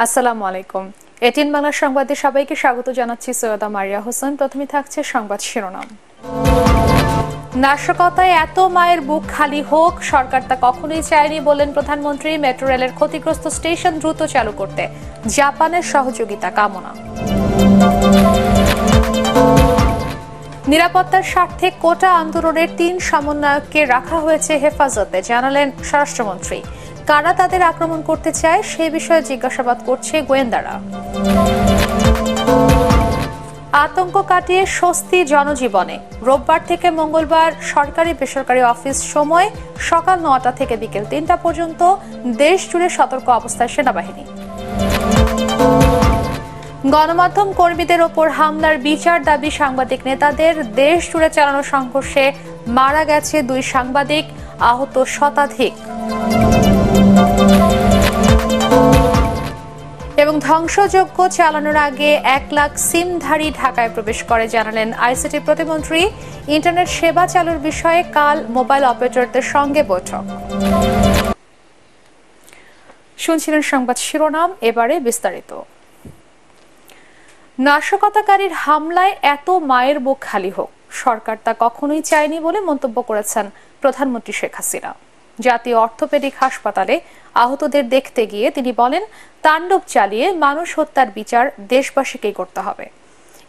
আসসালামু আলাইকুম। এটিএন বাংলা সংবাদে সবাইকে স্বাগত জানাচ্ছি। সৈয়দা মারিয়া হোসেন। প্রথমে থাকছে সংবাদ শিরোনাম। নাশকতায় এত মায়ের বুক খালি হোক, সরকার তা কখনোই চায়নি বলেন প্রধানমন্ত্রী। মেট্রো রেলের ক্ষতিগ্রস্ত স্টেশন দ্রুত চালু করতে জাপানের সহযোগিতা কামনা। নিরাপত্তার স্বার্থে কোটা আন্দোলনের ৩ সমন্বয়ককে রাখা হয়েছে হেফাজতে, জানালেন স্বরাষ্ট্রমন্ত্রী। কারা তাদের আক্রমণ করতে চায় সে বিষয়ে জিজ্ঞাসাবাদ করছে গোয়েন্দারা। আতঙ্ক কাটিয়ে স্বস্তি জনজীবনে। রোববার থেকে মঙ্গলবার সরকারি বেসরকারি অফিস সময় সকাল ৯টা থেকে বিকেল ৩টা পর্যন্ত দেশ জুড়ে সতর্ক অবস্থায় সেনাবাহিনী। গণমাধ্যম কর্মীদের ওপর হামলার বিচার দাবি সাংবাদিক নেতাদের। দেশ জুড়ে চালানো সংঘর্ষে মারা গেছে ২ সাংবাদিক, আহত শতাধিক। এবং ধ্বংসযজ্ঞ চালানোর আগে ১ লাখ সিমধারী ঢাকায় প্রবেশ করে, জানালেন আইসিটি প্রতিমন্ত্রী। ইন্টারনেট সেবা চালুর বিষয়ে কাল মোবাইল অপারেটরদের সঙ্গে বৈঠক। শুনছিলেন সংবাদ শিরোনাম, এবারে বিস্তারিত। নাশকতাকারীর হামলায় এত মায়ের বুক খালি হোক, সরকার তা কখনোই চায়নি বলে মন্তব্য করেছেন প্রধানমন্ত্রী শেখ হাসিনা। জাতীয় অর্থোপেডিক হাসপাতালে আহতদের দেখতে গিয়ে তিনি বলেন, তাণ্ডব চালিয়ে মানুষ হত্যার বিচার দেশবাসীকেই করতে হবে।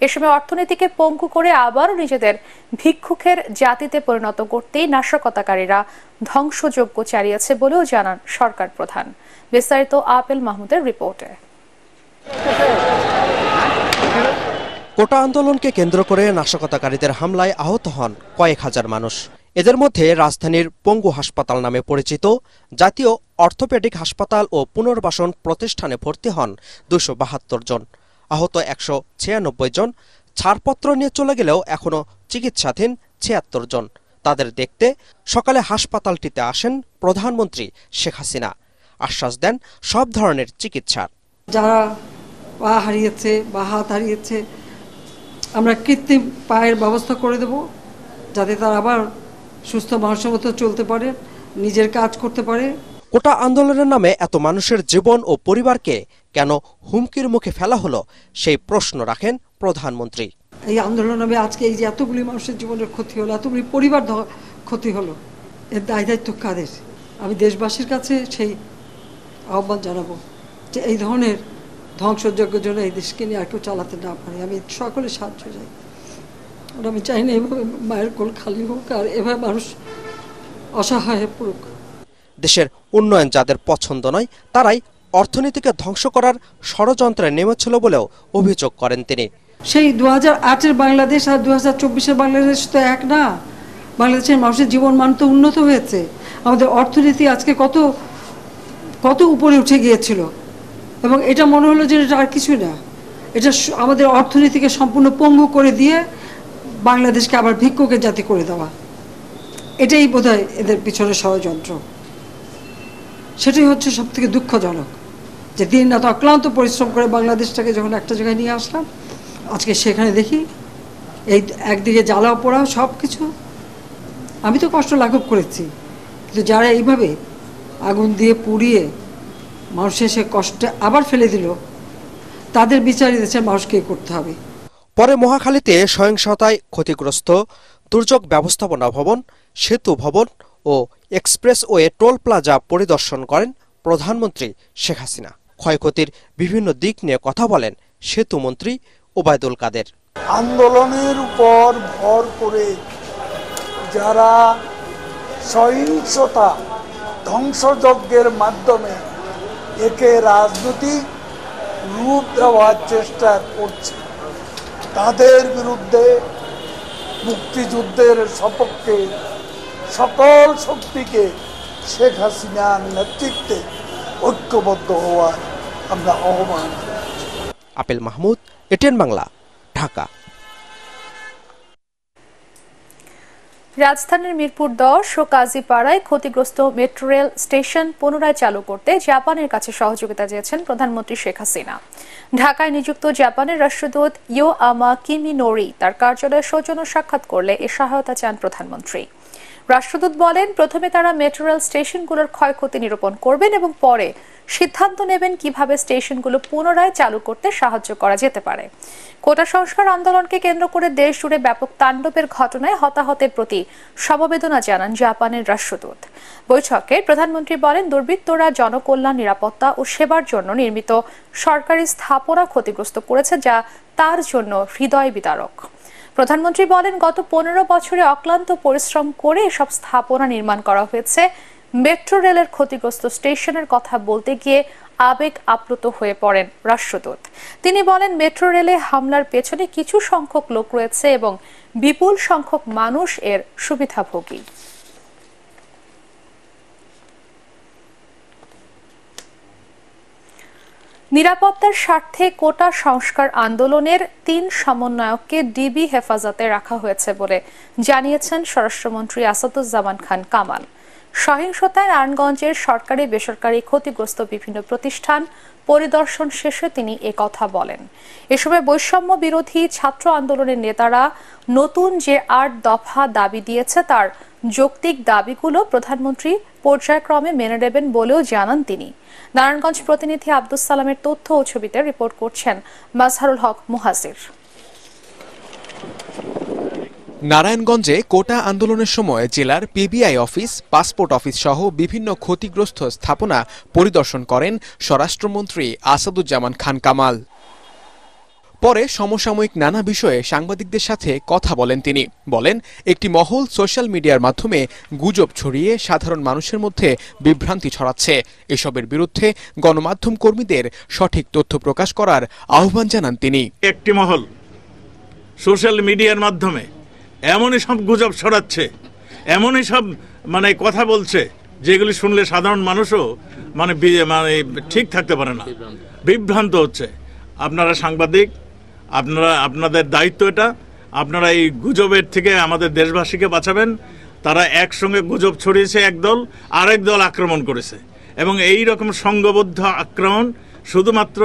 এ সময় অর্থনীতিকে পঙ্গু করে আবারও নিজেদের ভিক্ষুকের জাতিতে পরিণত করতেই নাশকতাকারীরা ধ্বংসযজ্ঞ চালিয়েছে বলেও জানান সরকার প্রধান। বিস্তারিত আপেল মাহমুদের রিপোর্টে। কোটা আন্দোলনকে কেন্দ্র করে নাশকতাকারীদের হামলায় আহত হন কয়েক হাজার মানুষ। এদের মধ্যে রাজধানীর পঙ্গু হাসপাতাল নামে পরিচিত জাতীয় অর্থোপেডিক হাসপাতাল ও পুনর্বাসন প্রতিষ্ঠানে ভর্তি হন ২৭২ জন। আহত ১৯৬ জন। ছাড়পত্র নিয়ে চলে গেলেও এখনও চিকিৎসাধীন ৭৬ জন। তাদের দেখতে সকালে হাসপাতালটিতে আসেন প্রধানমন্ত্রী শেখ হাসিনা। আশ্বাস দেন সব ধরনের চিকিৎসার। যারা পা হারিয়েছে বা হাত হারিয়েছে, আমরা কৃত্রিম পায়ের ব্যবস্থা করে দেব, যাতে তারা আবার সুস্থ মানুষের মতো চলতে পারে, নিজের কাজ করতে পারে। কোটা আন্দোলনের নামে এত মানুষের জীবন ও পরিবারকে কেন হুমকির মুখে ফেলা হলো, সেই প্রশ্ন রাখেন প্রধানমন্ত্রী। এই আন্দোলনের নামে আজকে এই যে এতগুলি মানুষের জীবনের ক্ষতি হলো, এতগুলি পরিবার ক্ষতি হলো, এর দায় দায়িত্ব কাদের? আমি দেশবাসীর কাছে সেই আহ্বান জানাবো যে এই ধরনের ধ্বংসযজ্ঞের জন্য এই দেশকে নিয়ে আর কেউ চালাতে না পারে। আমি সকলের সাহায্য চাই। আমি চাই না এভাবে মায়ের কোল খালি হোক আর এভাবে মানুষ অসহায় পড়ুক। দেশের উন্নয়ন যাদের পছন্দ নয়, তারাই অর্থনীতিকে ধ্বংস করার ষড়যন্ত্রে নেমেছিল বলেও অভিযোগ করেন তিনি। সেই ২০০৮-এর বাংলাদেশ আর ২০২৪-এর বাংলাদেশ তো এক না। বাংলাদেশের মানুষের জীবন মান তো উন্নত হয়েছে। আমাদের অর্থনীতি আজকে কত কত উপরে উঠে গিয়েছিল, এবং এটা মনে হলো যে এটা আর কিছু না। এটা আমাদের অর্থনীতিকে সম্পূর্ণ পঙ্গু করে দিয়ে বাংলাদেশকে আবার ভিক্ষুকের জাতি করে দেওয়া, এটাই বোধহয় এদের পিছনে ষড়যন্ত্র। সেটাই হচ্ছে সব থেকে দুঃখজনক, যে দিন রাত অক্লান্ত পরিশ্রম করে বাংলাদেশটাকে যখন একটা জায়গায় নিয়ে আসলাম, আজকে সেখানে দেখি এই একদিকে জ্বালাও পোড়াও সব কিছু। আমি তো কষ্ট লাঘব করেছি, কিন্তু যারা এইভাবে আগুন দিয়ে পুড়িয়ে মানুষের সে কষ্টে আবার ফেলে দিল, তাদের বিচার দেশের মানুষকে করতে হবে। পরে মহাখালীতে সহিংসতায় ক্ষতিগ্রস্ত দুর্যোগ ব্যবস্থাপনা ভবন, সেতু ভবন ও এক্সপ্রেসওয়ে টোল প্লাজা পরিদর্শন করেন প্রধানমন্ত্রী শেখ হাসিনা। ক্ষয়ক্ষতির বিভিন্ন দিক নিয়ে কথা বলেন সেতু মন্ত্রী ওবায়দুল কাদের। আন্দোলনের উপর ভর করে যারা সহিংসতা ধ্বংসযজ্ঞের মাধ্যমে একে রাজনৈতিক রূপ দেওয়ার চেষ্টা করছে, তাদের বিরুদ্ধে মুক্তিযুদ্ধের সপক্ষে সকল শক্তিকে শেখ হাসিনার নেতৃত্বে ঐক্যবদ্ধ হওয়ার আমরা আহ্বান জানাচ্ছি। Apple Mahmud, ATN Bangla, Dhaka. রাজধানীর মিরপুর ১০ ও কাজীপাড়ায় ক্ষতিগ্রস্ত মেট্রো রেল স্টেশন পুনরায় চালু করতে জাপানের কাছে সহযোগিতা চেয়েছেন প্রধানমন্ত্রী শেখ হাসিনা। ঢাকায় নিযুক্ত জাপানের রাষ্ট্রদূত ইয়ো আমা কিমিনোরি তার কার্যালয়ে সৌজন্য সাক্ষাৎ করলে এ সহায়তা চান প্রধানমন্ত্রী। রাষ্ট্রদূত বলেন, প্রথমে তারা মেট্রো রেল স্টেশনগুলোর ক্ষয়ক্ষতি নিরূপণ করবেন এবং পরে সিদ্ধান্ত নেবেন কিভাবে স্টেশনগুলো পুনরায় চালু করতে সাহায্য করা যেতে পারে। কোটা সংস্কার আন্দোলনকে কেন্দ্র করে দেশ জুড়ে ব্যাপক তাণ্ডবের ঘটনায় হতাহতের প্রতি সমবেদনা জানান জাপানের রাষ্ট্রদূত। বৈঠকে প্রধানমন্ত্রী বলেন, দুর্বৃত্তরা জনকল্যাণ, নিরাপত্তা ও সেবার জন্য নির্মিত সরকারি স্থাপনা ক্ষতিগ্রস্ত করেছে, যা তার জন্য হৃদয় বিদারক। প্রধানমন্ত্রী বলেন, গত 15 বছরে অক্লান্ত পরিশ্রম করে এসব স্থাপনা নির্মাণ করা হয়েছে। মেট্রো রেলের ক্ষতিগ্রস্ত স্টেশনের কথা বলতে গিয়ে আবেগ আপ্লুত হয়ে পড়েন রাষ্ট্রদূত। তিনি বলেন, মেট্রো রেলে হামলার পেছনে কিছু সংখ্যক লোক রয়েছে এবং বিপুল সংখ্যক মানুষ এর সুবিধাভোগী। নিরাপত্তার স্বার্থে কোটা সংস্কার আন্দোলনের 3 সমন্বয়ককে ডিবি হেফাজতে রাখা হয়েছে বলে জানিয়েছেন স্বরাষ্ট্রমন্ত্রী আসাদুজ্জামান খান কামাল। সহিংসতায় নারায়ণগঞ্জের সরকারি বেসরকারি ক্ষতিগ্রস্ত বিভিন্ন প্রতিষ্ঠান পরিদর্শন শেষে তিনি একথা বলেন। এ সময় বৈষম্য বিরোধী ছাত্র আন্দোলনের নেতারা নতুন যে 8 দফা দাবি দিয়েছে তার যৌক্তিক দাবিগুলো প্রধানমন্ত্রী পর্যায়ক্রমে মেনে নেবেন বলেও জানান তিনি। নারায়ণগঞ্জ প্রতিনিধি আব্দুস সালামের তথ্য ও ছবিতে রিপোর্ট করছেন মাজহারুল হক মুহাজির। নারায়ণগঞ্জে কোটা আন্দোলনের সময় জেলার পিবিআই অফিস, পাসপোর্ট অফিস সহ বিভিন্ন ক্ষতিগ্রস্ত স্থাপনা পরিদর্শন করেন স্বরাষ্ট্রমন্ত্রী আসাদুজ্জামান খান কামাল। পরে সমসাময়িক নানা বিষয়ে সাংবাদিকদের সাথে কথা বলেন তিনি। বলেন, একটি মহল সোশ্যাল মিডিয়ার মাধ্যমে গুজব ছড়িয়ে সাধারণ মানুষের মধ্যে বিভ্রান্তি ছড়াচ্ছে। এসবের বিরুদ্ধে গণমাধ্যম কর্মীদের সঠিক তথ্য প্রকাশ করার আহ্বান জানান তিনি। একটি মহল সোশ্যাল মিডিয়ার মাধ্যমে এমনই সব গুজব ছড়াচ্ছে, এমনই সব কথা বলছে যেগুলি শুনলে সাধারণ মানুষও ঠিক থাকতে পারে না, বিভ্রান্ত হচ্ছে। আপনারা সাংবাদিক, আপনাদের দায়িত্ব এটা। আপনারা এই গুজবের থেকে আমাদের দেশবাসীকে বাঁচাবেন। তারা একসঙ্গে গুজব ছড়িয়েছে একদল, আরেক দল আক্রমণ করেছে এবং এই রকম সংঘবদ্ধ আক্রমণ শুধুমাত্র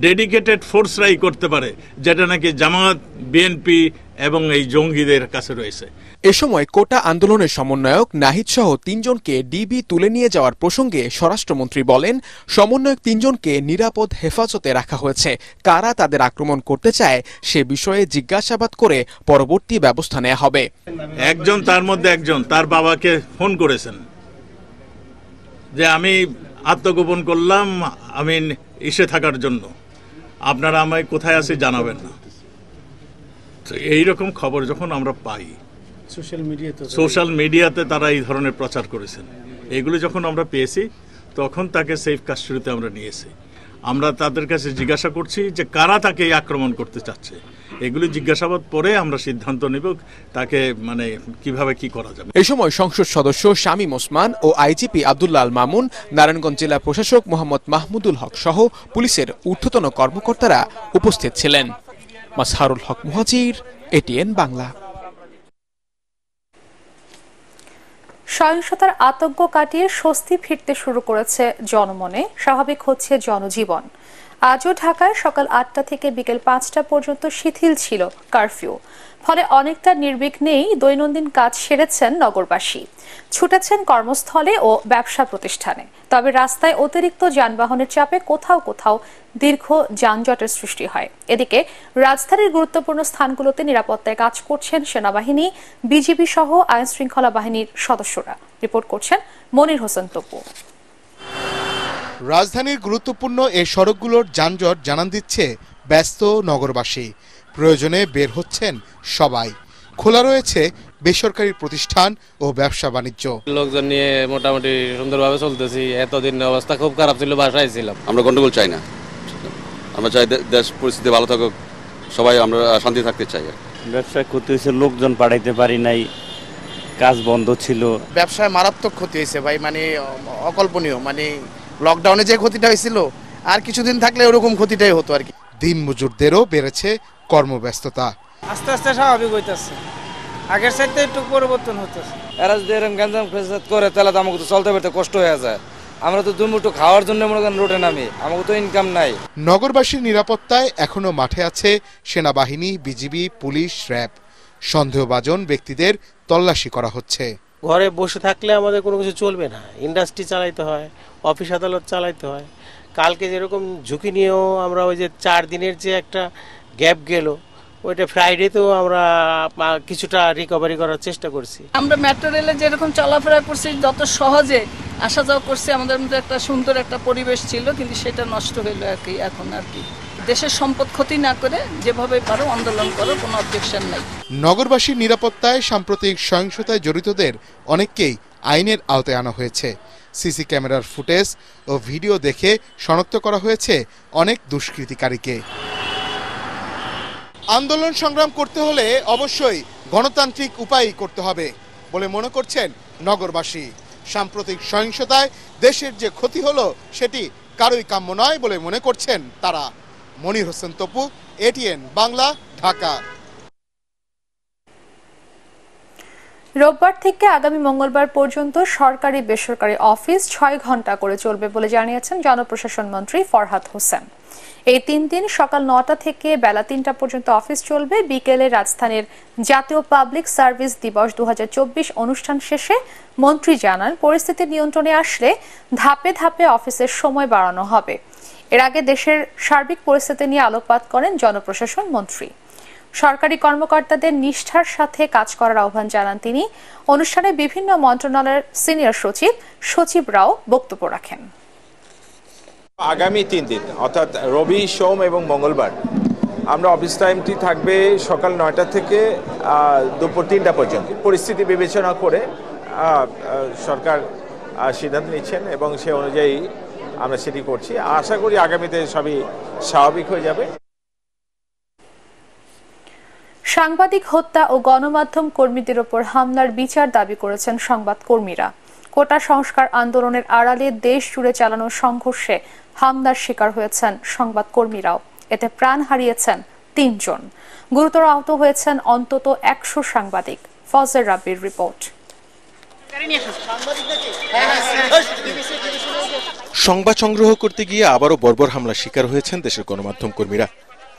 ডেডিকেটেড ফোর্সরাই করতে পারে, যেটা নাকি জামাত, বিএনপি এবং এই জঙ্গিদের কাছে রয়েছে। এ সময় কোটা আন্দোলনের সমন্বয়ক নাহিদ সহ 3 জনকে ডিবি তুলে নিয়ে যাওয়ার প্রসঙ্গে স্বরাষ্ট্রমন্ত্রী বলেন, সমন্বয়ক 3 জনকে নিরাপদ হেফাজতে রাখা হয়েছে। কারা তাদের আক্রমণ করতে চায় সে বিষয়ে জিজ্ঞাসাবাদ করে পরবর্তী ব্যবস্থা নেওয়া হবে। একজন, তার মধ্যে একজন তার বাবাকে ফোন করেছেন যে আমি আত্মগোপন করলাম, আমি ইসে থাকার জন্য, আপনারা আমায় কোথায় আছি জানাবেন না। তো এইরকম খবর যখন আমরা পাই সোশ্যাল মিডিয়াতে তারা এই ধরনের প্রচার করেছেন, এগুলো যখন আমরা পেয়েছি তখন তাকে সেফ কাস্টডিতে আমরা নিয়েছি। আমরা তাদের কাছে জিজ্ঞাসা করছি যে কারা তাকে আক্রমণ করতে চাচ্ছে। এগুলি জিজ্ঞাসাবাদ পরে আমরা সিদ্ধান্ত নেব তাকে কিভাবে কি করা যাবে। এই সময় সংসদ সদস্য শামীম ওসমান ও আইজিপি আব্দুল্লাহ আল মামুন, নারায়ণগঞ্জ জেলা প্রশাসক মোহাম্মদ মাহমুদুল হক সহ পুলিশের ঊর্ধ্বতন কর্মকর্তারা উপস্থিত ছিলেন। মাজহারুল হক মুহাজির, এটিএন বাংলা। সহিংসতার আতঙ্ক কাটিয়ে স্বস্তি ফিরতে শুরু করেছে জনমনে, স্বাভাবিক হচ্ছে জনজীবন। আজও ঢাকায় সকাল 8টা থেকে বিকেল 5টা পর্যন্ত শিথিল ছিল কারফিউ। ফলে অনেকটা নির্বিঘ্নেই দৈনন্দিন কাজ সেরেছেন নগরবাসী, ছুটেছেন কর্মস্থলে ও ব্যবসা প্রতিষ্ঠানে। তবে রাস্তায় অতিরিক্ত যানবাহনের চাপে কোথাও কোথাও দীর্ঘ যানজটের সৃষ্টি হয়। এদিকে রাজধানীর গুরুত্বপূর্ণ স্থানগুলোতে নিরাপত্তায় কাজ করছেন সেনাবাহিনী, বিজিবি সহ আইন শৃঙ্খলা বাহিনীর সদস্যরা। রিপোর্ট করছেন মনির হোসেন তপু। রাজধানীর গুরুত্বপূর্ণ এই সড়কগুলোর যানজট জানান দিচ্ছে ব্যস্ত নগরবাসী। প্রয়োজনে বের হচ্ছেন সবাই। খোলা রয়েছে বেসরকারি প্রতিষ্ঠান ও ব্যবসা বাণিজ্য। লোকজন নিয়ে মোটামুটি সুন্দরভাবে চলতেছি। এতদিন অবস্থা খুব খারাপ ছিল, বাসায় ছিলাম। আমরা গন্ডগোল চাই না, আমরা চাই দেশ পরিস্থিতি ভালো থাকুক, সবাই আমরা শান্তি থাকতে চাই। ব্যবসায় ক্ষতি হয়েছে, লোকজন পাঠাইতে পারি নাই, কাজ বন্ধ ছিল। ব্যবসায় মারাত্মক ক্ষতি হয়েছে ভাই, অকল্পনীয়। লকডাউনে যে ক্ষতিটা হয়েছিল আর কিছুদিন থাকলে ওরকম ক্ষতিটাই হতো আর কি। দিন মজুরদেরও বেড়েছে কর্মব্যস্ততা। আস্তে আস্তে স্বাভাবিক হইতেছে, আগের চাইতে একটু পরিবর্তন হতেছে। এরা যদি এরকম গ্যাঞ্জাম করে তাহলে তো আমাকে তো চলতে ফিরতে কষ্ট হয়ে যায়। আমরা তো দুমুঠো খাওয়ার জন্য মনে করেন রোডে নামি, আমাকে তো ইনকাম নাই। নগরবাসীর নিরাপত্তায় এখনো মাঠে আছে সেনাবাহিনী, বিজিবি, পুলিশ, র্যাব। সন্দেহভাজন ব্যক্তিদের তল্লাশি করা হচ্ছে। ঘরে বসে থাকলে আমাদের কোনো কিছু চলবে না, ইন্ডাস্ট্রি চালাইতে হয়, অফিস আদালত চালাইতে হয়। কালকে যেরকম ঝুঁকি নিয়েও আমরা ওই যে 4 দিনের যে একটা গ্যাপ গেল, ওইটা ফ্রাইডেতেও আমরা কিছুটা রিকভারি করার চেষ্টা করছি। আমরা মেট্রো রেলে যেরকম চলাফেরা করছি, যত সহজে আসা যাওয়া করছি, আমাদের মধ্যে একটা সুন্দর একটা পরিবেশ ছিল, কিন্তু সেটা নষ্ট হইলো আর কি। এখন আর কি দেশের সম্পদ ক্ষতি না করে যেভাবে পারো আন্দোলন করো, কোনো অবজেকশন নাই। নগরবাসীর নিরাপত্তায় সাম্প্রতিক সহিংসতায় জড়িতদের অনেককেই আইনের আওতায় আনা হয়েছে। সিসি ক্যামেরার ফুটেজ ও ভিডিও দেখে শনাক্ত করা হয়েছে অনেক দুষ্কৃতিকারীকে। আন্দোলন সংগ্রাম করতে হলে অবশ্যই গণতান্ত্রিক উপায়ই করতে হবে বলে মনে করছেন নগরবাসী। সাম্প্রতিক সহিংসতায় দেশের যে ক্ষতি হলো সেটি কারোই কাম্য নয় বলে মনে করছেন তারা। মনির হোসেন তপু, এটিএন বাংলা, ঢাকা। রোববার থেকে আগামী মঙ্গলবার পর্যন্ত সরকারি বেসরকারি অফিস 6 ঘন্টা করে চলবে বলে জানিয়েছেন জনপ্রশাসন মন্ত্রী ফরহাদ হোসেন। এই 3 দিন সকাল 9টা থেকে বেলা 3টা পর্যন্ত অফিস চলবে। বিকেলে রাজধানীর জাতীয় পাবলিক সার্ভিস দিবস 2024 অনুষ্ঠান শেষে মন্ত্রী জানান, পরিস্থিতি নিয়ন্ত্রণে আসলে ধাপে ধাপে অফিসের সময় বাড়ানো হবে। এর আগে দেশের সার্বিক পরিস্থিতি নিয়ে আলোকপাত করেন জনপ্রশাসন মন্ত্রী। সরকারি কর্মকর্তাদের নিষ্ঠার সাথে কাজ করার আহ্বান জানান তিনি। অনুষ্ঠানে বিভিন্ন মন্ত্রণালয়ের সিনিয়র সচিবরাও বক্তব্য রাখেন। আগামী 3 দিন অর্থাৎ রবি, সোম এবং মঙ্গলবার আমরা অফিস টাইমটি থাকবে সকাল 9টা থেকে দুপুর 3টা পর্যন্ত। পরিস্থিতি বিবেচনা করে সরকার সিদ্ধান্ত নিচ্ছেন এবং সে অনুযায়ী আমরা সেটি করছি। আশা করি আগামীতে সবই স্বাভাবিক হয়ে যাবে। সাংবাদিক হত্যা ও গণমাধ্যম কর্মীদের ওপর হামলার বিচার দাবি করেছেন সংবাদকর্মীরা। কোটা সংস্কার আন্দোলনের আড়ালে দেশ জুড়ে চালানো সংঘর্ষে হামলার শিকার হয়েছেন সংবাদকর্মীরাও। এতে প্রাণ হারিয়েছেন 3 জন, গুরুতর আহত হয়েছেন অন্তত 100 সাংবাদিক। ফজর রাব্বির রিপোর্ট। সংবাদ সংগ্রহ করতে গিয়ে আবারও বর্বর হামলার শিকার হয়েছেন দেশের গণমাধ্যম কর্মীরা।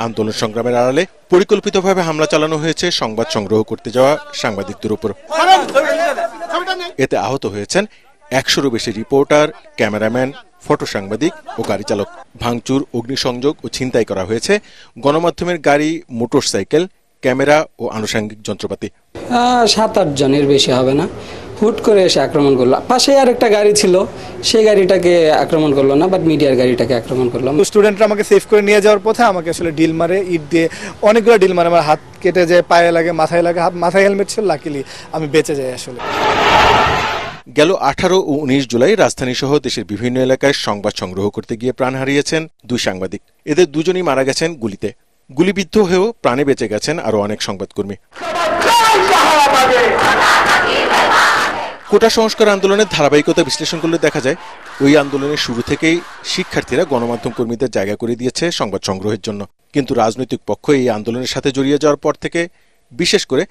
আন্দোলন সংগ্রামের আড়ালে পরিকল্পিতভাবে হামলা চালানো হয়েছে সংবাদ সংগ্রহ করতে যাওয়া সাংবাদিকদের উপর। এতে আহত হয়েছেন 100-এরও বেশি রিপোর্টার, ক্যামেরাম্যান, ফটো সাংবাদিক ও গাড়ি চালক। ভাঙচুর, অগ্নিসংযোগ ও ছিনতাই করা হয়েছে গণমাধ্যমের গাড়ি, মোটরসাইকেল, ক্যামেরা ও আনুষঙ্গিক যন্ত্রপাতি। 7-8 জনের বেশি হবে না। হুট করে এসে আক্রমণ করলো। পাশে আর একটা গাড়ি ছিল, সেই গাড়িটাকে আক্রমণ করলো না, বাট মিডিয়ার গাড়িটাকে আক্রমণ করলাম। স্টুডেন্টরা আমাকে সেভ করে নিয়ে যাওয়ার পথে আমাকে আসলে ডিল মারে, ইট দিয়ে অনেকগুলো ডিল মারে। আমার হাত কেটে যায়, পায়ে লাগে, মাথায় লাগে। মাথায় হেলমেট ছিল, লাকিলি আমি বেঁচে যাই। আসলে গেল 18 ও 19 জুলাই রাজধানী সহ দেশের বিভিন্ন এলাকায় সংবাদ সংগ্রহ করতে গিয়ে প্রাণ হারিয়েছেন 2 সাংবাদিক। এদের 2 জনই মারা গেছেন গুলিতে। গুলিবিদ্ধ হয়েও প্রাণে বেঁচে গেছেন আরো অনেক সংবাদকর্মী। কোটা সংস্কার আন্দোলনের ধারাবাহিকতা বিশ্লেষণ করলে দেখা যায়, ওই আন্দোলনের শুরু থেকেই শিক্ষার্থীরা গণমাধ্যম কর্মীদের জায়গা করে দিয়েছে সংবাদ সংগ্রহের জন্য। কিন্তু রাজনৈতিক পক্ষ এই আন্দোলনের সাথে জড়িয়ে যাওয়ার পর থেকে, বিশেষ করে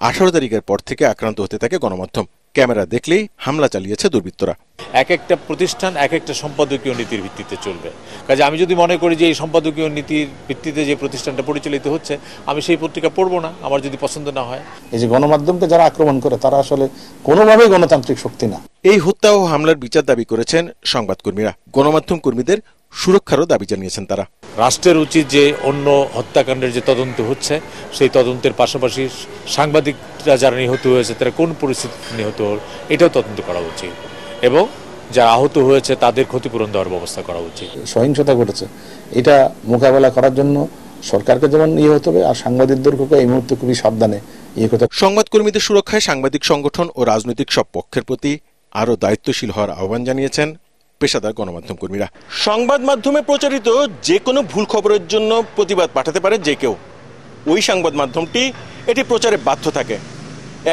18 তারিখের পর থেকে আক্রান্ত হতে থাকে গণমাধ্যম। ক্যামেরা দেখলেই হামলা চালিয়েছে দুর্বৃত্তরা। এক একটা প্রতিষ্ঠান এক একটা সম্পাদকীয় নীতির ভিত্তিতে চলবে। কাজে আমি যদি মনে করি যে এই সম্পাদকীয় নীতির ভিত্তিতে যে প্রতিষ্ঠানটা পরিচালিত হচ্ছে, আমি সেই পত্রিকা পড়বো না, আমার যদি পছন্দ না হয়। এই যে গণমাধ্যমকে যারা আক্রমণ করে তারা আসলে কোনোভাবেই গণতান্ত্রিক শক্তি না। এই হত্যা ও হামলার বিচার দাবি করেছেন সংবাদকর্মীরা। গণমাধ্যম কর্মীদের সুরক্ষারও দাবি জানিয়েছেন তারা। রাষ্ট্রের উচিত যে অন্য হত্যাকাণ্ডের যে তদন্ত হচ্ছে, সেই তদন্তের পাশাপাশি সাংবাদিকরা যারা নিহত হয়েছে তারা কোন পরিস্থিতিতে নিহত হল এটাও তদন্ত করা উচিত, এবং যারা আহত হয়েছে তাদের ক্ষতিপূরণ দেওয়ার ব্যবস্থা করা উচিত। সহিংসতা ঘটেছে, এটা মোকাবেলা করার জন্য সরকারকে যেমন হতে হবে, আর সাংবাদিকদেরকে এই মুহূর্তে খুবই সাবধানে করতে হবে। সংবাদকর্মীদের সুরক্ষায় সাংবাদিক সংগঠন ও রাজনৈতিক সব পক্ষের প্রতি আরও দায়িত্বশীল হওয়ার আহ্বান জানিয়েছেন পেশাদার গণমাধ্যম কর্মীরা। সংবাদ মাধ্যমে প্রচারিত যে কোনো ভুল খবরের জন্য প্রতিবাদ পাঠাতে পারে যে কেউ। ওই সংবাদ মাধ্যমটি এটি প্রচারে বাধ্য থাকে।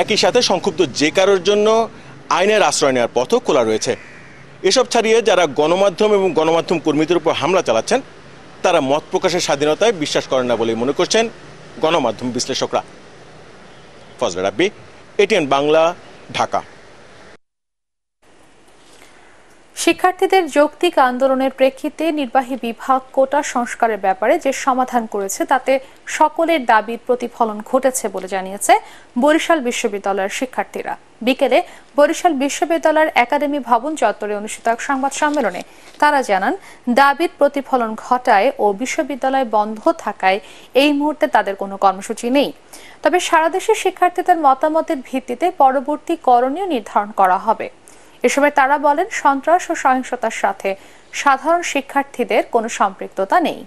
একই সাথে সংক্ষুব্ধ যে কারোর জন্য আইনের আশ্রয় নেওয়ার পথও খোলা রয়েছে। এসব ছাড়িয়ে যারা গণমাধ্যম এবং গণমাধ্যম কর্মীদের উপর হামলা চালাচ্ছেন, তারা মত প্রকাশের স্বাধীনতায় বিশ্বাস করেন না বলে মনে করছেন গণমাধ্যম বিশ্লেষকরা। ফজল রাব্বি, এটিএন বাংলা, ঢাকা। শিক্ষার্থীদের যৌক্তিক আন্দোলনের প্রেক্ষিতে নির্বাহী বিভাগ কোটা সংস্কারের ব্যাপারে যে সমাধান করেছে তাতে সকলের দাবির প্রতিফলন ঘটেছে বলে জানিয়েছে বরিশাল বিশ্ববিদ্যালয়ের শিক্ষার্থীরা। বিকেলে বরিশাল বিশ্ববিদ্যালয়ের একাডেমি ভবন চত্বরে অনুষ্ঠিত এক সংবাদ সম্মেলনে তারা জানান, দাবির প্রতিফলন ঘটায় ও বিশ্ববিদ্যালয় বন্ধ থাকায় এই মুহূর্তে তাদের কোনো কর্মসূচি নেই। তবে সারা দেশের শিক্ষার্থীদের মতামতের ভিত্তিতে পরবর্তী করণীয় নির্ধারণ করা হবে। এ সময় তারা বলেন, সন্ত্রাস ও সহিংসতার সাথে সাধারণ শিক্ষার্থীদের কোনো সম্পৃক্ততা নেই।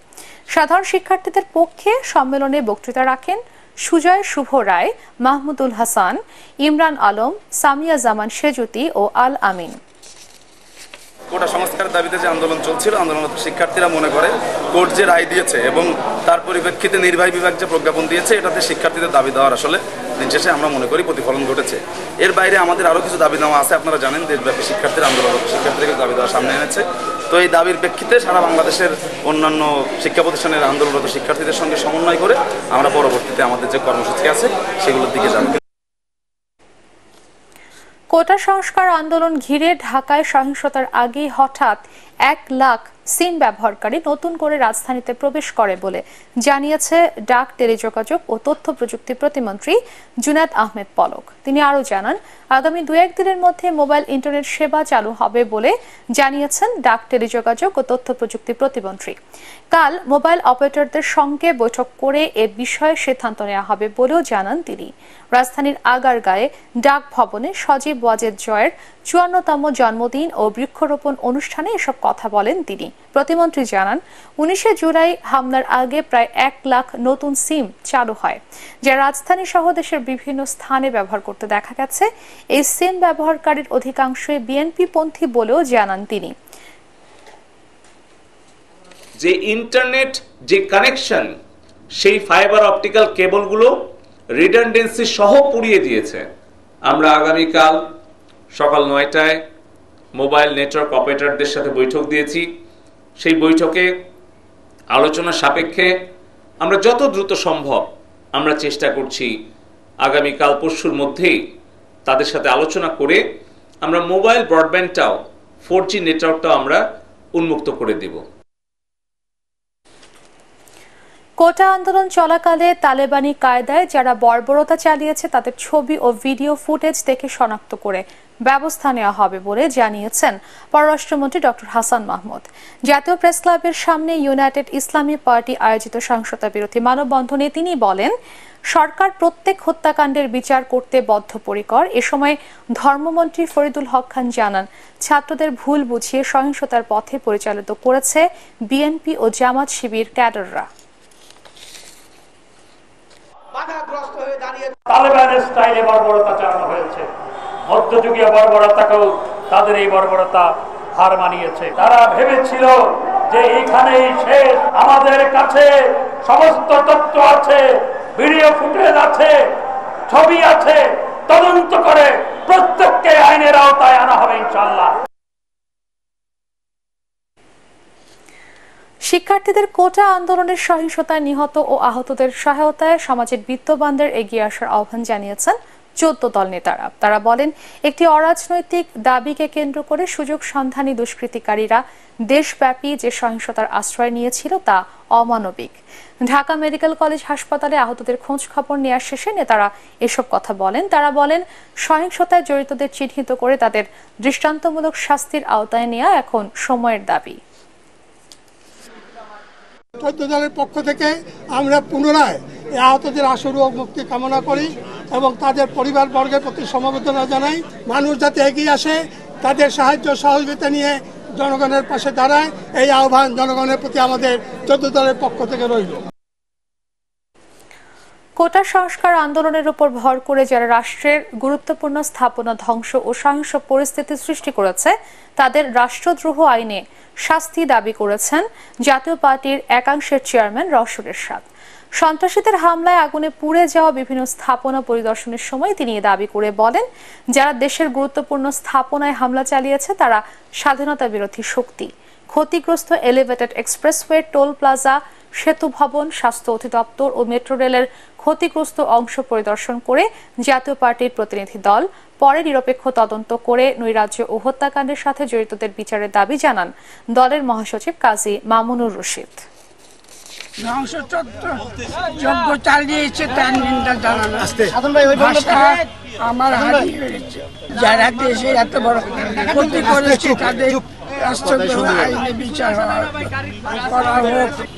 সাধারণ শিক্ষার্থীদের পক্ষে সম্মেলনে বক্তৃতা রাখেন সুজয় শুভ রায়, মাহমুদুল হাসান, ইমরান আলম, সামিয়া জামান সেজুতি ও আল আমিন। কোটা সংস্কারের দাবিতে যে আন্দোলন চলছিল, আন্দোলনরত শিক্ষার্থীরা মনে করে কোর্ট যে রায় দিয়েছে এবং তার পরিপ্রেক্ষিতে নির্বাহী বিভাগ যে প্রজ্ঞাপন দিয়েছে, এটাতে শিক্ষার্থীদের দাবি দেওয়ার আসলে নির্দেশে আমরা মনে করি প্রতিফলন ঘটেছে। এর বাইরে আমাদের আরও কিছু দাবি দেওয়া আছে। আপনারা জানেন, দেশব্যাপী শিক্ষার্থীরা আন্দোলনরত শিক্ষার্থীদের দাবি দেওয়া সামনে এনেছে। তো এই দাবির প্রেক্ষিতে সারা বাংলাদেশের অন্যান্য শিক্ষা প্রতিষ্ঠানের আন্দোলনরত শিক্ষার্থীদের সঙ্গে সমন্বয় করে আমরা পরবর্তীতে আমাদের যে কর্মসূচি আছে সেগুলোর দিকে যাব। কোটা সংস্কার আন্দোলন ঘিরে ঢাকায় সহিংসতার আগে হঠাৎ 1 লাখ সিম ব্যবহারকারী নতুন করে রাজধানীতে প্রবেশ করে বলে জানিয়েছে ডাক, টেলিযোগাযোগ ও তথ্য প্রযুক্তি প্রতিমন্ত্রী জুনায়েদ আহমেদ পলক। তিনি আরও জানান, আগামী 2-1 দিনের মধ্যে মোবাইল ইন্টারনেট সেবা চালু হবে বলে জানিয়েছেন ডাক, টেলিযোগাযোগ ও তথ্য প্রযুক্তি প্রতিমন্ত্রী। কাল মোবাইল অপারেটরদের সঙ্গে বৈঠক করে এ বিষয়ে সিদ্ধান্ত নেওয়া হবে বলেও জানান তিনি। রাজধানীর আগারগাঁয়ে ডাক ভবনে সজীব ওয়াজেদ জয়ের 54তম জন্মদিন ও বৃক্ষরোপণ অনুষ্ঠানে এসব কথা বলেন তিনি। প্রতিমন্ত্রী জানান, 19 জুলাই হামলার আগে প্রায় 1 লাখ নতুন সিম চালু হয়, যা রাজধানী সহ দেশের বিভিন্ন স্থানে ব্যবহার করতে দেখা গেছে। এই সিম ব্যবহারকারীর অধিকাংশই বিএনপি পন্থী বলেও জানান তিনি। যে ইন্টারনেট যে কানেকশন, সেই ফাইবার অপটিক্যাল কেবলগুলো রিডান্ডেন্সি সহ পুড়িয়ে দিয়েছে। আমরা আগামীকাল সকাল 9টায় মোবাইল নেটওয়ার্ক অপারেটরদের সাথে বৈঠক দিয়েছি। সেই বৈঠকে আলোচনা সাপেক্ষে আমরা যত দ্রুত সম্ভব আমরা চেষ্টা করছি আগামীকাল পরশুর মধ্যেই তাদের সাথে আলোচনা করে আমরা মোবাইল ব্রডব্যান্ডটাও 4G নেটওয়ার্কটাও আমরা উন্মুক্ত করে দেব। কোটা আন্দোলন চলাকালে তালেবানি কায়দায় যারা বর্বরতা চালিয়েছে তাদের ছবি ও ভিডিও ফুটেজ দেখে শনাক্ত করে ব্যবস্থা নেওয়া হবে বলে জানিয়েছেন পররাষ্ট্রমন্ত্রী ডক্টর হাসান মাহমুদ। জাতীয় প্রেস ক্লাবের সামনে ইউনাইটেড ইসলামী পার্টি আয়োজিত সহিংসতা বিরোধী মানববন্ধনে তিনি বলেন, সরকার প্রত্যেক হত্যাকাণ্ডের বিচার করতে বদ্ধপরিকর। এ সময় ধর্মমন্ত্রী ফরিদুল হক খান জানান, ছাত্রদের ভুল বুঝিয়ে সহিংসতার পথে পরিচালিত করেছে বিএনপি ও জামাত শিবির ক্যাডাররা। তালেবানের স্টাইলে বর্বরতা চালানো হয়েছে। মধ্যযুগীয় বর্বরতাকেও তাদের এই বর্বরতা হার মানিয়েছে। তারা ভেবেছিল যে এইখানেই শেষ, আমাদের কাছে সমস্ত তথ্য আছে, ভিডিও ফুটেজ আছে, ছবি আছে, তদন্ত করে প্রত্যেককে আইনের আওতায় আনা হবে ইনশাআল্লাহ। শিক্ষার্থীদের কোটা আন্দোলনের সহিংসতায় নিহত ও আহতদের সহায়তায় সমাজের বিত্তবানদের এগিয়ে আসার আহ্বান জানিয়েছেন 14 দল নেতারা। তারা বলেন, একটি অরাজনৈতিক দাবিকে কেন্দ্র করে সুযোগ সন্ধানী দুষ্কৃতিকারীরা দেশব্যাপী যে সহিংসতার আশ্রয় নিয়েছিল তা অমানবিক। ঢাকা মেডিকেল কলেজ হাসপাতালে আহতদের খোঁজ খবর নেওয়ার শেষে নেতারা এসব কথা বলেন। তারা বলেন, সহিংসতায় জড়িতদের চিহ্নিত করে তাদের দৃষ্টান্তমূলক শাস্তির আওতায় নেওয়া এখন সময়ের দাবি। 14 দলের পক্ষ থেকে আমরা পুনরায় এই আহতদের আশু মুক্তি কামনা করি এবং তাদের পরিবারবর্গের প্রতি সমবেদনা জানাই। মানুষ যাতে এগিয়ে আসে, তাদের সাহায্য সহযোগিতা নিয়ে জনগণের পাশে দাঁড়ায়, এই আহ্বান জনগণের প্রতি আমাদের 14 দলের পক্ষ থেকে রইল। কোটা সংস্কার আন্দোলনের উপর ভর করে যারা রাষ্ট্রের গুরুত্বপূর্ণ স্থাপনা ধ্বংস ও সহিংস পরিস্থিতি সৃষ্টি করেছে তাদের রাষ্ট্রদ্রোহ আইনে শাস্তি দাবি করেছেন জাতীয় পার্টির একাংশের চেয়ারম্যান রওশন এরশাদ। সন্ত্রাসীদের হামলায় আগুনে পুড়ে যাওয়া বিভিন্ন স্থাপনা পরিদর্শনের সময় তিনি দাবি করে বলেন, যারা দেশের গুরুত্বপূর্ণ স্থাপনায় হামলা চালিয়েছে তারা স্বাধীনতা বিরোধী শক্তি। ক্ষতিগ্রস্ত এলিভেটেড এক্সপ্রেসওয়ে, টোল প্লাজা, সেতু ভবন, স্বাস্থ্য অধিদপ্তর ও মেট্রো রেলের ক্ষতিগ্রস্ত অংশ পরিদর্শন করে জাতীয় পার্টির প্রতিনিধি দল পরে নিরপেক্ষ তদন্ত করে নৈরাজ্য ও হত্যাকাণ্ডের সাথে জড়িতদের বিচারের দাবি জানান দলের মহাসচিব কাজী মামুনুর রশিদ। যারা দেশে এত বড় ক্ষতি করেছে তাদের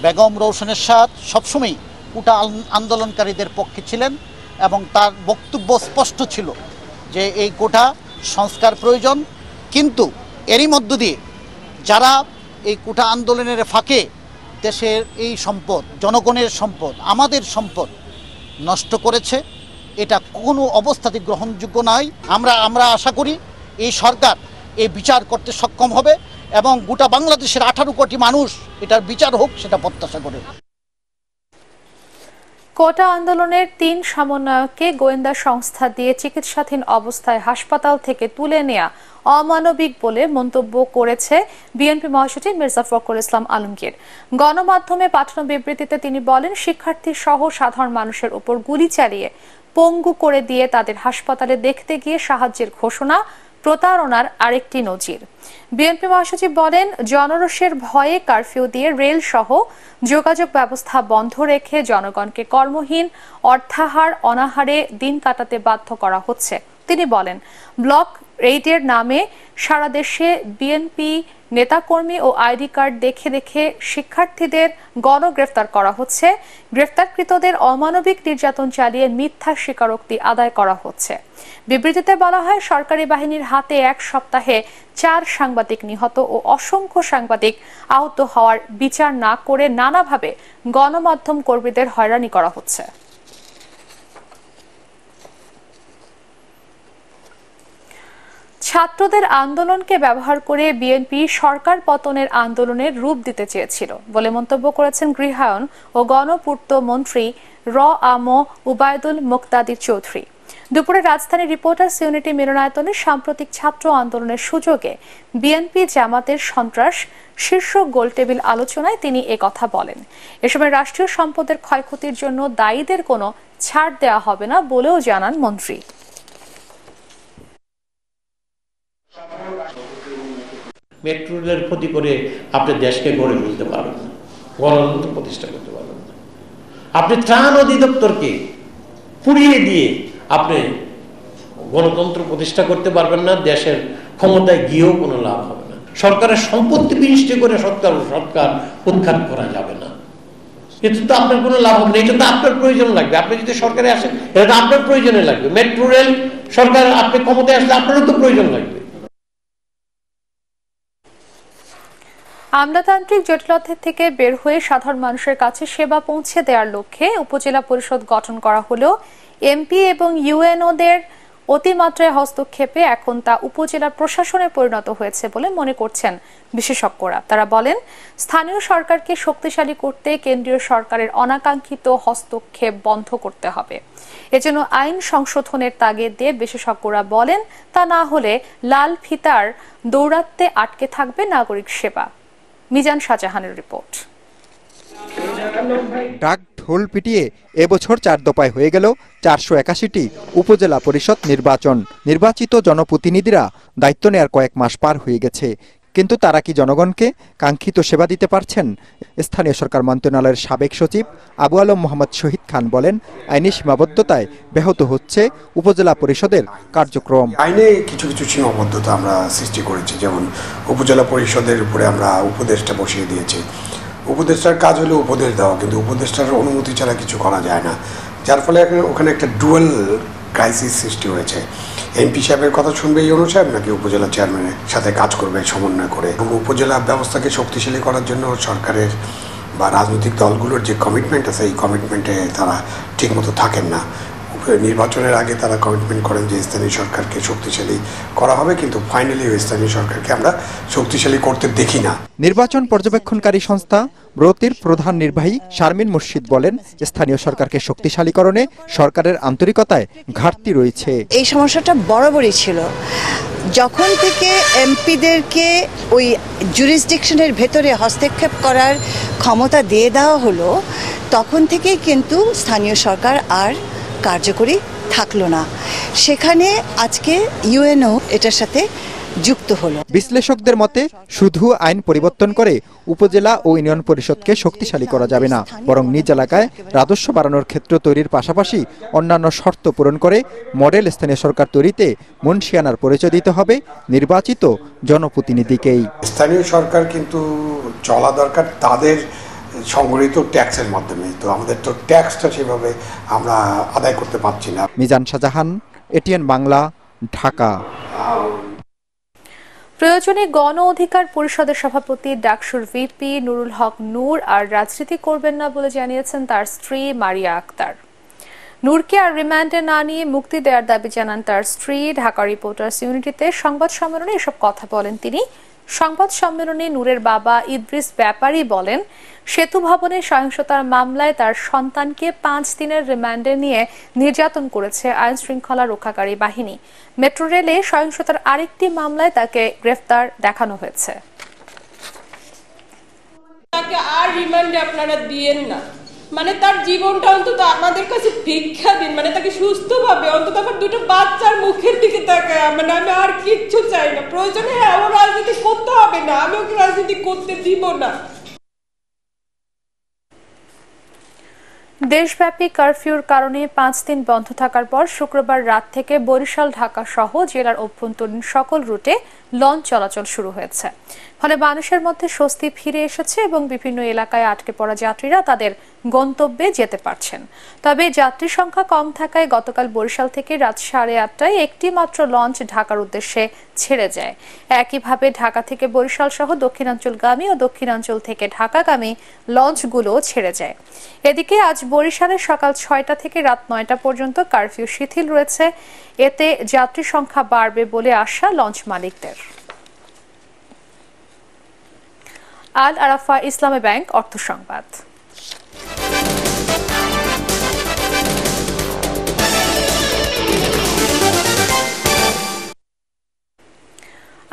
বেগম রওশনের সাথ সবসময় কোটা আন্দোলনকারীদের পক্ষে ছিলেন এবং তার বক্তব্য স্পষ্ট ছিল যে এই কোটা সংস্কার প্রয়োজন, কিন্তু এরই মধ্য দিয়ে যারা এই কোটা আন্দোলনের ফাঁকে দেশের এই সম্পদ, জনগণের সম্পদ, আমাদের সম্পদ নষ্ট করেছে, এটা কোনো অবস্থাতেই গ্রহণযোগ্য নয়। আমরা আশা করি এই সরকার এই বিচার করতে সক্ষম হবে এবং গোটা বাংলাদেশের 18 কোটি মানুষ এটার বিচার হোক সেটা প্রত্যাশা করে। কোটা আন্দোলনের 3 সমন্বয়ককে গোয়েন্দা সংস্থা দিয়ে চিকিৎসাধীন অবস্থায় হাসপাতাল থেকে তুলে নেওয়া অমানবিক বলে মন্তব্য করেছে বিএনপি মহাসচিব মির্জা ফখরুল ইসলাম আলমগীর। গণমাধ্যমে পাঠানো বিবৃতিতে তিনি বলেন, শিক্ষার্থী সহ সাধারণ মানুষের উপর গুলি চালিয়ে পঙ্গু করে দিয়ে তাদের হাসপাতালে দেখতে গিয়ে সাহায্যের ঘোষণা প্রতারণার আরেকটি নজির। বিএনপি মহাসচিব বলেন, জনরোষের ভয়ে কারফিউ দিয়ে রেল সহ যোগাযোগ ব্যবস্থা বন্ধ রেখে জনগণকে কর্মহীন, অর্থাহার, অনাহারে দিন কাটাতে বাধ্য করা হচ্ছে। তিনি বলেন, ব্লক রেইডের নামে সারা দেশে বিএনপি নেতাকর্মী ও আইডি কার্ড দেখে দেখে শিক্ষার্থীদের গণগ্রেফতার করা হচ্ছে। গ্রেফতারকৃতদের অমানবিক নির্যাতন চালিয়ে মিথ্যা স্বীকারোক্তি আদায় করা হচ্ছে। বিবৃতিতে বলা হয়, সরকারি বাহিনীর হাতে 1 সপ্তাহে 4 সাংবাদিক নিহত ও অসংখ্য সাংবাদিক আহত হওয়ার বিচার না করে নানাভাবে গণমাধ্যম কর্মীদের হয়রানি করা হচ্ছে। ছাত্রদের আন্দোলনকে ব্যবহার করে বিএনপি সরকার পতনের আন্দোলনের রূপ দিতে চেয়েছিল বলে মন্তব্য করেছেন গৃহায়ন ও গণপূর্ত মন্ত্রী উবায়দুল মুক্তাদির চৌধুরী। দুপুরে রাজধানী রিপোর্টার্স ইউনিটি মিলনায়তনে সাম্প্রতিক ছাত্র আন্দোলনের সুযোগে বিএনপি জামাতের সন্ত্রাস শীর্ষক গোলটেবিল আলোচনায় তিনি একথা বলেন। এ সময় রাষ্ট্রীয় সম্পদের ক্ষয়ক্ষতির জন্য দায়ীদের কোনো ছাড় দেওয়া হবে না বলেও জানান মন্ত্রী। মেট্রো রেলের ক্ষতি করে আপনি দেশকে গড়ে তুলতে পারবেন না, গণতন্ত্র প্রতিষ্ঠা করতে পারবেন না। আপনি ত্রাণ অধিদপ্তরকে পুড়িয়ে দিয়ে আপনি গণতন্ত্র প্রতিষ্ঠা করতে পারবেন না, দেশের ক্ষমতায় গিয়েও কোনো লাভ হবে না। সরকারের সম্পত্তি বিনষ্টি করে সরকার উৎখাত করা যাবে না, এতে তো আপনার কোনো লাভ হবে না। এটা তো আপনার প্রয়োজন লাগবে, আপনি যদি সরকারে আসেন এটা তো আপনার প্রয়োজনে লাগবে। মেট্রো রেল সরকার আপনি ক্ষমতায় আসলে আপনারও তো প্রয়োজন লাগবে। আমলাতান্ত্রিক জটিলতা থেকে বের হয়ে সাধারণ মানুষের কাছে সেবা পৌঁছে দেওয়ার লক্ষ্যে উপজেলা পরিষদ গঠন করা হলেও এমপি এবং ইউএনওদের অতিমাত্রায় হস্তক্ষেপে এখন তা উপজেলা প্রশাসনে পরিণত হয়েছে বলে মনে করছেন বিশেষজ্ঞরা। তারা বলেন, স্থানীয় সরকারকে শক্তিশালী করতে কেন্দ্রীয় সরকারের অনাকাঙ্ক্ষিত হস্তক্ষেপ বন্ধ করতে হবে। এজন্য আইন সংশোধনের তাগিদ দিয়ে বিশেষজ্ঞরা বলেন, তা না হলে লাল ফিতার দৌরাত্মে আটকে থাকবে নাগরিক সেবা। মিজান শাহজাহানের রিপোর্ট। ডাক ঢোল পিটিয়ে এবছর 4 দফায় হয়ে গেল 481টি উপজেলা পরিষদ নির্বাচন। নির্বাচিত জনপ্রতিনিধিরা দায়িত্ব নেয়ার কয়েক মাস পার হয়ে গেছে, কিন্তু তারা কি জনগণকে কাঙ্ক্ষিত সেবা দিতে পারছেন? স্থানীয় সরকার মন্ত্রণালয়ের সাবেক সচিব আবু আলম মোহাম্মদ শহীদ খান বলেন, আইনি সীমাবদ্ধতায় ব্যাহত হচ্ছে উপজেলা পরিষদের কার্যক্রম। আইনে কিছু কিছু সীমাবদ্ধতা আমরা সৃষ্টি করেছি, যেমন উপজেলা পরিষদের উপরে আমরা উপদেষ্টা বসিয়ে দিয়েছি। উপদেষ্টার কাজ হলো উপদেশ দেওয়া, কিন্তু উপদেষ্টার অনুমতি ছাড়া কিছু করা যায় না, যার ফলে ওখানে একটা ডুয়াল ক্রাইসিস সৃষ্টি হয়েছে। এমপি সাহেবের কথা শুনবে ইউনো সাহেব নাকি উপজেলা চেয়ারম্যানের সাথে কাজ করবে সমন্বয় করে। এবং উপজেলা ব্যবস্থাকে শক্তিশালী করার জন্য সরকারের বা রাজনৈতিক দলগুলোর যে কমিটমেন্ট আছে, এই কমিটমেন্টে তারা ঠিকমতো থাকেন না। নির্বাচনের আগে তারা কমিটমেন্ট করেন যে স্থানীয় সরকারকে শক্তিশালী করা হবে, কিন্তু ফাইনালি ওই স্থানীয় সরকারকে আমরা শক্তিশালী করতে দেখি না। নির্বাচন পর্যবেক্ষণকারী সংস্থা ব্রতির প্রধান নির্বাহী শারমিন মুর্শিদ বলেন, স্থানীয় সরকারকে শক্তিশালীকরণে সরকারের আন্তরিকতায় ঘাটতি রয়েছে। এই সমস্যাটা বরাবরই ছিল। যখন থেকে এমপিদেরকে ওই জুরিসডিকশনের ভেতরে হস্তক্ষেপ করার ক্ষমতা দিয়ে দেওয়া হলো, তখন থেকেই কিন্তু স্থানীয় সরকার আর কার্যকরী থাকলো না। সেখানে আজকে ইউএনও এটার সাথে যুক্ত হলো। বিশ্লেষকদের মতে শুধু আইন পরিবর্তন করে উপজেলা ও ইউনিয়ন পরিষদকে শক্তিশালী করা যাবে না, বরং নিজ এলাকায় রাজস্ব বাড়ানোর ক্ষেত্র তৈরির পাশাপাশি অন্যান্য শর্ত পূরণ করে মডেল স্থানীয় সরকার তৈরিতে মুন্সিয়ানার পরিচয় দিতে হবে নির্বাচিত জনপ্রতিনিধিকেই। স্থানীয় সরকার কিন্তু চলা দরকার তাদের সংগঠিত ট্যাক্সের মাধ্যমে। তো আমাদের তো ট্যাক্সটা সেভাবে আমরা আদায় করতে পারছি না। মিজান শাহজাহান, এটিএন বাংলা, ঢাকা। প্রয়োজনে গণ অধিকার পরিষদের সভাপতি ডাকসুর ভিপি নুরুল হক নূর আর রাজনীতি করবেন না বলে জানিয়েছেন তার স্ত্রী মারিয়া আক্তার। নূরকে আর রিমান্ডে না নিয়ে মুক্তি দেওয়ার দাবি জানান তার স্ত্রী। ঢাকা রিপোর্টার্স ইউনিটিতে সংবাদ সম্মেলনে এসব কথা বলেন তিনি। সংবাদ সম্মেলনে নূরের বাবা ইদ্রিস ব্যাপারী বলেন, সেতু ভবনে সহিংসতার মামলায় তার সন্তানকে 5 দিনের রিমান্ডে নিয়ে নির্যাতন করেছে আইন শৃঙ্খলা রক্ষাকারী বাহিনী। মেট্রো রেলে সহিংসতার আরেকটি মামলায় তাকে গ্রেফতার দেখানো হয়েছে। তাকে আর রিমান্ডে আপনারা দিয়েন না, মানে তার জীবনটা অন্তত আমাদের কাছে ভিক্ষা দিন, মানে তাকে সুস্থভাবে অন্তত আমার 2টো বাচ্চার মুখের দিকে তাকায়, মানে আমি আর কিচ্ছু চাই না। প্রয়োজনে হ্যাঁ ও রাজনীতি করতে হবে না, আমি ওকে রাজনীতি করতে দিব না। দেশব্যাপী কারফিউর কারণে 5 দিন বন্ধ থাকার পর শুক্রবার রাত থেকে বরিশাল, ঢাকা সহ জেলার অভ্যন্তরীণ সকল রুটে লঞ্চ চলাচল শুরু হয়েছে। ফলে মানুষের মধ্যে স্বস্তি ফিরে এসেছে এবং বিভিন্ন এলাকায় আটকে পড়া যাত্রীরা তাদের গন্তব্যে যেতে পারছেন। তবে যাত্রী সংখ্যা কম থাকায় গতকাল বরিশাল থেকে রাত 8:30টায় একটি মাত্র লঞ্চ ঢাকার উদ্দেশ্যে ছেড়ে যায়। একইভাবে ঢাকা থেকে বরিশাল সহ দক্ষিণাঞ্চলগামী ও দক্ষিণাঞ্চল থেকে ঢাকাগামী লঞ্চগুলো ছেড়ে যায়। এদিকে আজ বরিশালে সকাল 6টা থেকে রাত 9টা পর্যন্ত কারফিউ শিথিল রয়েছে। এতে যাত্রী সংখ্যা বাড়বে বলে আশা লঞ্চ মালিকদের। আল আরাফা ইসলামী ব্যাংক অর্থ সংবাদ।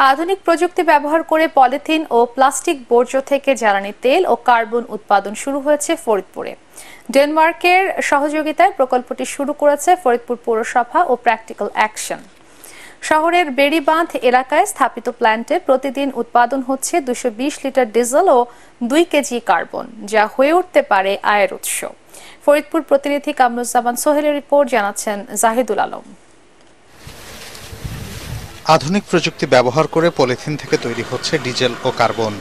আধুনিক প্রযুক্তি ব্যবহার করে পলিথিন ও প্লাস্টিক বর্জ্য থেকে জ্বালানি তেল ও কার্বন উৎপাদন শুরু হয়েছে ফরিদপুরে। ডেনমার্কের সহযোগিতায় প্রকল্পটি শুরু করেছে ফরিদপুর পৌরসভা ও প্র্যাকটিক্যাল অ্যাকশন। শহরের বেড়িবাঁধ এলাকায় স্থাপিত প্ল্যান্টে প্রতিদিন উৎপাদন হচ্ছে 220 লিটার ডিজেল ও 2 কেজি কার্বন, যা হয়ে উঠতে পারে আয়ের উৎস। ফরিদপুর প্রতিনিধি কামরুজ্জামান সোহেলের রিপোর্ট, জানাচ্ছেন জাহিদুল আলম। আধুনিক প্রযুক্তি ব্যবহার করে পলিথিন থেকে তৈরি হচ্ছে ডিজেল ও কার্বন।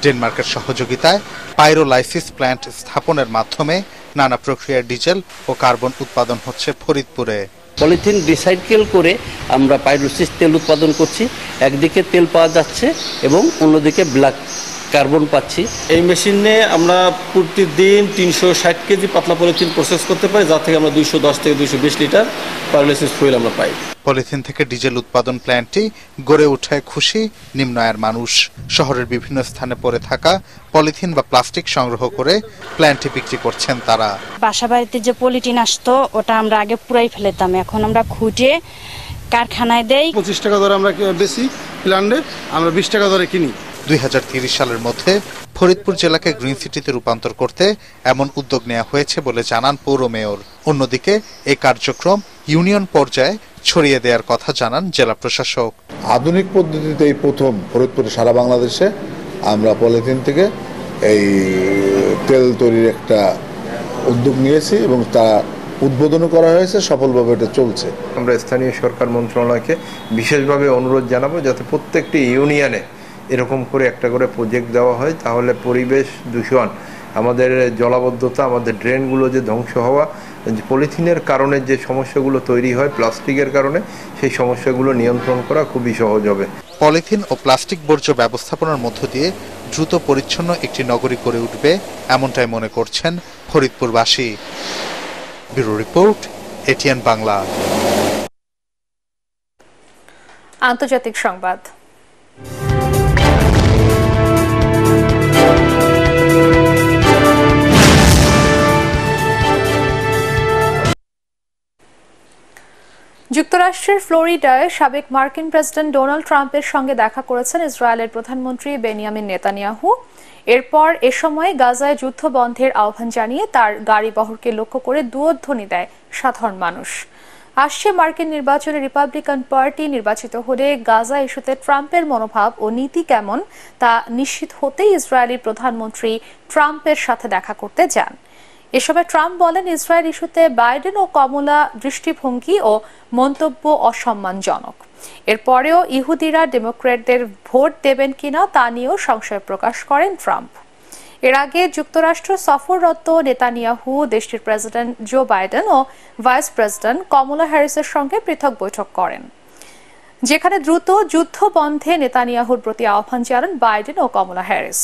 ডেনমার্কের সহযোগিতায় পাইরোলাইসিস প্ল্যান্ট স্থাপনের মাধ্যমে নানা প্রক্রিয়ার ডিজেল ও কার্বন উৎপাদন হচ্ছে ফরিদপুরে। পলিথিন রিসাইকেল করে আমরা পাইরোলাইসিস তেল উৎপাদন করছি। একদিকে তেল পাওয়া যাচ্ছে এবং অন্যদিকে ব্ল্যাক কার্বন পাচ্ছি। এই মেশিনে আমরা প্রতিদিন 360 কেজি পাতলা পলিথিন প্রসেস করতে পারি, যা থেকে আমরা 210 থেকে 220 লিটার পাইরোলাইসিস ফুয়েল আমরা পাই। পলিথিন থেকে ডিজেল উৎপাদন প্ল্যান্টটি গড়ে ওঠায় খুশি নিম্ন আয়ের মানুষ। শহরের বিভিন্ন স্থানে পড়ে থাকা পলিথিন বা প্লাস্টিক সংগ্রহ করে প্ল্যান্টে বিক্রি করছেন তারা। বাসা বাড়িতে যে পলিথিন আসতো ওটা আমরা আগে পুরাই ফেলতাম, এখন আমরা খুঁটে কারখানায় দেই। 25 টাকা দরে আমরা বেশি প্ল্যান্টে আমরা 20 টাকা দরে কিনি। 2030 সালের মধ্যে ফরিদপুর জেলাকে গ্রিন সিটিতে রূপান্তর করতে এমন উদ্যোগ নেওয়া হয়েছে বলে জানান পৌর মেয়র। অন্যদিকে এই কার্যক্রম ইউনিয়ন পর্যায়ে ছড়িয়ে দেওয়ার কথা জানান জেলা প্রশাসক। আধুনিক পদ্ধতিতে এই প্রথম ফরিদপুরে সারা বাংলাদেশে আমরা পলিথিন থেকে এই তেল তৈরির একটা উদ্যোগ নিয়েছি এবং তা উদ্বোধনও করা হয়েছে, সফলভাবে এটা চলছে। আমরা স্থানীয় সরকার মন্ত্রণালয়কে বিশেষভাবে অনুরোধ জানাবো যাতে প্রত্যেকটি ইউনিয়নে এরকম করে একটা করে প্রজেক্ট দেওয়া হয়, তাহলে পরিবেশ দূষণ, আমাদের জলাবদ্ধতা, আমাদের ড্রেনগুলো যে ধ্বংস হওয়া, পলিথিনের কারণে যে সমস্যাগুলো তৈরি হয় প্লাস্টিকের কারণে, সেই সমস্যাগুলো নিয়ন্ত্রণ করা খুবই সহজ হবে। পলিথিন ও প্লাস্টিক বর্জ্য ব্যবস্থাপনার মধ্য দিয়ে দ্রুত পরিচ্ছন্ন একটি নগরী গড়ে উঠবে, এমনটাই মনে করছেন ফরিদপুরবাসী। Bureau report, ATN Bangla. আন্তর্জাতিক সংবাদ। যুক্তরাষ্ট্রের ফ্লোরিডায় সাবেক মার্কিন প্রেসিডেন্ট ডোনাল্ড ট্রাম্পের সঙ্গে দেখা করেছেন ইসরায়েলের প্রধানমন্ত্রী বেনিয়ামিন নেতানিয়াহু। এরপর এ সময় গাজায় যুদ্ধ বন্ধের আহ্বান জানিয়ে তার গাড়িবহরকে লক্ষ্য করে দুয়োধ্বনি দেয় সাধারণ মানুষ। আসছে মার্কিন নির্বাচনে রিপাবলিকান পার্টি নির্বাচিত হলে গাজা ইস্যুতে ট্রাম্পের মনোভাব ও নীতি কেমন তা নিশ্চিত হতেই ইসরায়েলি প্রধানমন্ত্রী ট্রাম্পের সাথে দেখা করতে যান। এ সময় ট্রাম্প বলেন, ইসরায়েল ইস্যুতে বাইডেন ও কমলা দৃষ্টিভঙ্গি ও মন্তব্য অসম্মানজনক। এরপরেও ইহুদিরা ডেমোক্র্যাটদের ভোট দেবেন কিনা তা নিয়েও সংশয় প্রকাশ করেন ট্রাম্প। এর আগে যুক্তরাষ্ট্র সফররত নেতানিয়াহু দেশটির প্রেসিডেন্ট জো বাইডেন ও ভাইস প্রেসিডেন্ট কমলা হ্যারিসের সঙ্গে পৃথক বৈঠক করেন, যেখানে দ্রুত যুদ্ধ বন্ধে নেতানিয়াহুর প্রতি আহ্বান জানান বাইডেন ও কমলা হ্যারিস।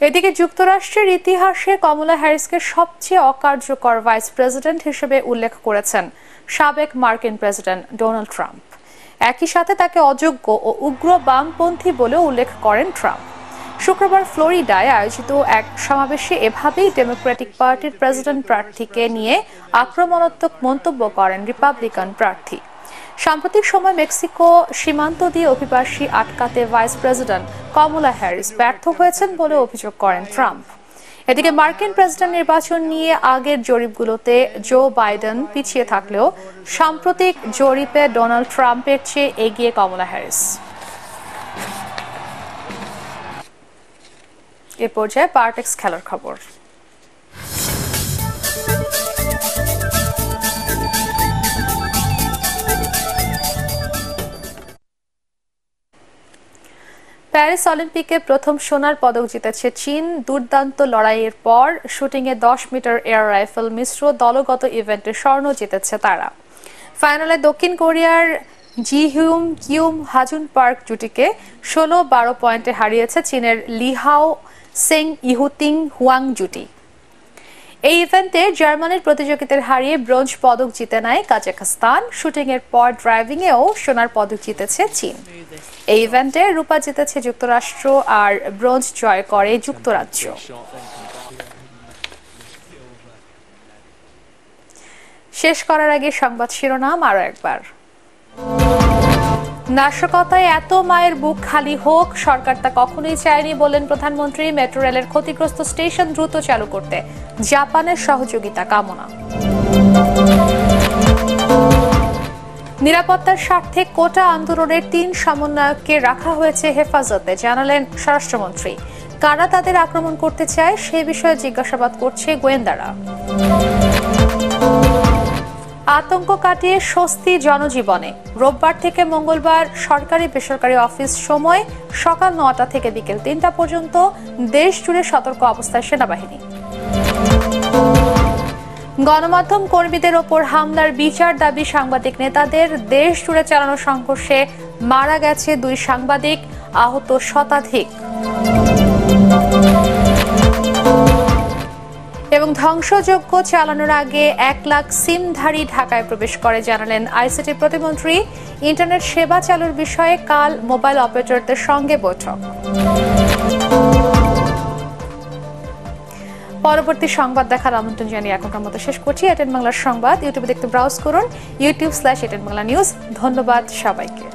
এদিকে যুক্তরাষ্ট্রের ইতিহাসে কমলা হ্যারিসকে সবচেয়ে অকার্যকর ভাইস প্রেসিডেন্ট হিসেবে উল্লেখ করেছেন সাবেক মার্কিন প্রেসিডেন্ট ডোনাল্ড ট্রাম্প। একই সাথে তাকে অযোগ্য ও উগ্র বামপন্থী বলেও উল্লেখ করেন ট্রাম্প। শুক্রবার ফ্লোরিডায় আয়োজিত এক সমাবেশে এভাবেই ডেমোক্রেটিক পার্টির প্রেসিডেন্ট প্রার্থীকে নিয়ে আক্রমণাত্মক মন্তব্য করেন রিপাবলিকান প্রার্থী। সাম্প্রতিক সময় মেক্সিকো সীমান্ত দিয়ে অভিবাসী আটকাতে ভাইস প্রেসিডেন্ট কমলা হ্যারিস ব্যর্থ হয়েছেন বলে অভিযোগ করেন ট্রাম্প। এদিকে মার্কিন প্রেসিডেন্ট নির্বাচন নিয়ে আগের জরিপগুলোতে জো বাইডেন পিছিয়ে থাকলেও সাম্প্রতিক জরিপে ডোনাল্ড ট্রাম্পের চেয়ে এগিয়ে কমলা হ্যারিস। এ পর্যায়ে পার্টেক্স খেলার খবর। প্যারিস অলিম্পিকে প্রথম সোনার পদক জিতেছে চীন। দুর্দান্ত লড়াইয়ের পর শুটিংয়ে 10 মিটার এয়ার রাইফেল মিশ্র দলগত ইভেন্টে স্বর্ণ জিতেছে তারা। ফাইনালে দক্ষিণ কোরিয়ার জিহিউম কিউম হাজুন পার্ক জুটিকে 16-12 পয়েন্টে হারিয়েছে চীনের লিহাও সেং ইহুতিং হুয়াং জুটি। এই ইভেন্টে জার্মানির প্রতিযোগিতার হারিয়ে ব্রোঞ্জ পদক জিতে নেয় কাজাখস্তান। শুটিংয়ের পর ড্রাইভিংয়েও সোনার পদক জিতেছে চীন। এই ইভেন্টে রূপা জিতেছে যুক্তরাষ্ট্র আর ব্রোঞ্জ জয় করে যুক্তরাজ্য। শেষ করার আগে সংবাদ শিরোনাম আরো একবার। নাশকতায় এত মায়ের বুক খালি হোক, সরকার তা কখনোই চায়নি বলেন প্রধানমন্ত্রী। মেট্রো রেলের ক্ষতিগ্রস্ত স্টেশন দ্রুত চালু করতে জাপানের সহযোগিতা কামনা। নিরাপত্তার স্বার্থে কোটা আন্দোলনের 3 সমন্বয়ককে রাখা হয়েছে হেফাজতে, জানালেন স্বরাষ্ট্রমন্ত্রী। কারা তাদের আক্রমণ করতে চায় সে বিষয়ে জিজ্ঞাসাবাদ করছে গোয়েন্দারা। আতঙ্ক কাটিয়ে স্বস্তি জনজীবনে। রোববার থেকে মঙ্গলবার সরকারি বেসরকারি অফিস সময় সকাল 9টা থেকে বিকেল 3টা পর্যন্ত দেশ জুড়ে সতর্ক অবস্থায় সেনাবাহিনী। গণমাধ্যম কর্মীদের ওপর হামলার বিচার দাবি সাংবাদিক নেতাদের। দেশ জুড়ে চালানো সংঘর্ষে মারা গেছে 2 সাংবাদিক, আহত শতাধিক। এবং ধ্বংসযজ্ঞ চালানোর আগে 1 লাখ সিমধারী ঢাকায় প্রবেশ করে, জানালেন আইসিটি প্রতিমন্ত্রী। ইন্টারনেট সেবা চালুর বিষয়ে কাল মোবাইল অপারেটরদের সঙ্গে বৈঠক। পরবর্তী সংবাদ দেখার আমন্ত্রণ জানিয়ে এখনকার মতো শেষ করছি। এটিএন বাংলার সংবাদ ইউটিউবে দেখতে ব্রাউজ করুন youtube/এটিএন বাংলা নিউজ। ধন্যবাদ সবাইকে।